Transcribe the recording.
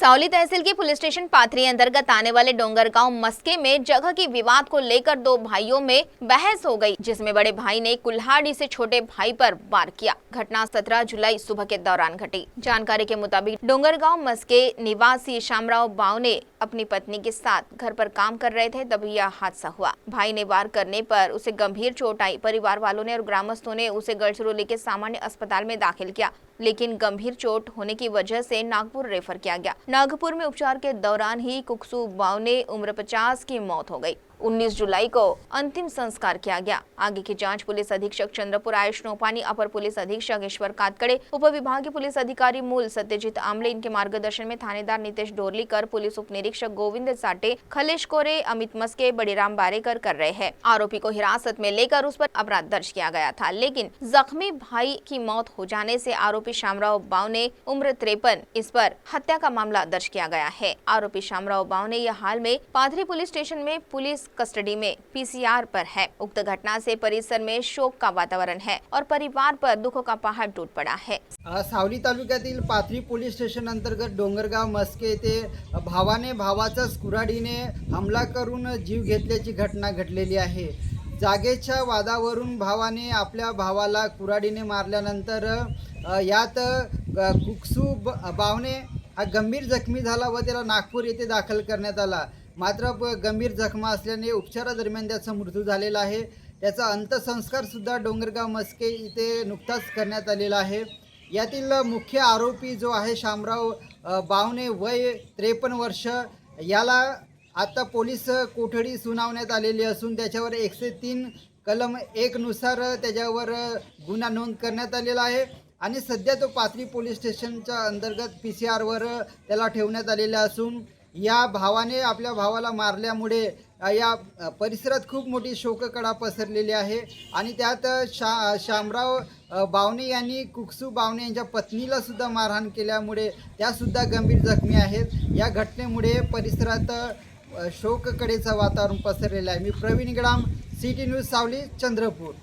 सावली तहसील की police station Pathri अंतर्गत आने वाले डोंगरगांव मस्के में जगह की विवाद को लेकर दो भाइयों में बहस हो गई, जिसमें बड़े भाई ने कुल्हाड़ी से छोटे भाई पर वार किया। घटना 17 जुलाई सुबह के दौरान घटी। जानकारी के मुताबिक डोंगरगांव मस्के निवासी शामराव बाव ने अपनी पत्नी के साथ घर पर काम कर रहे थे, तभी यह हादसा हुआ। भाई ने वार करने पर उसे गंभीर चोट आई। परिवार वालों ने और ग्रामस्थों ने उसे गढ़चिरौली के सामान्य अस्पताल में दाखिल किया, लेकिन गंभीर चोट होने की वजह से नागपुर रेफर किया गया। नागपुर में उपचार के दौरान ही कुक्सू बावने उम्र 50 की मौत हो गई। 19 जुलाई को अंतिम संस्कार किया गया। आगे की जांच पुलिस अधीक्षक चंद्रपुर आयुष नोपानी, अपर पुलिस अधीक्षक ईश्वर कातकड़े, उप विभागीय पुलिस अधिकारी मूल सत्यजीत आमले, इनके मार्गदर्शन में थानेदार नितेश डोरलीकर, पुलिस उप निरीक्षक गोविंद साटे, खलेश कोरे, अमित मस्के, बड़ीराम बारेकर कर रहे हैं। आरोपी को हिरासत में लेकर उस पर अपराध दर्ज किया गया था, लेकिन जख्मी भाई की मौत हो जाने से आरोपी शामराव बाव ने उम्र 53, इस पर हत्या का मामला दर्ज किया गया है। आरोपी शामराव बाव ने यह हाल में पाथरी पुलिस स्टेशन में पुलिस कस्टडी में पीसीआर पर है। उक्त घटना से परिसर में शोक का वातावरण है और परिवार पर दुखों का पहाड़ टूट पड़ा है। सावली तालुक्यातील पाथरी पोलीस स्टेशन अंतर्गत डोंगरगाव मस्के येथे भावाने भावाचाच कुऱ्हाडीने हमला करून जीव घेतल्याची घटना घडलेली आहे। जागेच्या वादावरून भावाने आपल्या भावाला कुऱ्हाडीने मारल्यानंतर यात कुक्सू बावने हा गंभीर जखमी झाला व त्याला नागपूर येथे दाखल करण्यात आला। मात्र गंभीर जखमा असल्याने उपचारादरम्यान त्याचा मृत्यू झालेला आहे। त्याचा अंत्यसंस्कार सुद्धा डोंगरगाव मस्के इथे नुकताच करण्यात आलेला आहे। यातील मुख्य आरोपी जो आहे शामराव बावने, वय 53 वर्ष, याला आता पोलीस कोठडी सुनावण्यात आलेली असून त्याच्यावर 103 कलम 1 नुसार त्याच्यावर गुन्हा नोंद करण्यात आलेला आहे आणि सध्या तो पाथरी पोलीस स्टेशनच्या अंतर्गत पीसीआरवर त्याला ठेवण्यात आलेला असून या भावाने आपल्या भावाला मारल्यामुळे या परिसरात खूप मोठी शोककळा पसरलेली आहे आणि त्यात शामराव बावने यांनी कुक्सू बावने यांच्या पत्नीला सुद्धा मारहाण केल्यामुळे त्या सुद्धा गंभीर जखमी आहेत। या घटनेमुळे परिसरात शोककळेचं वातावरण पसरलेलं आहे। मी प्रवीण गडाम, सिटी न्यूज, सावली, चंद्रपूर।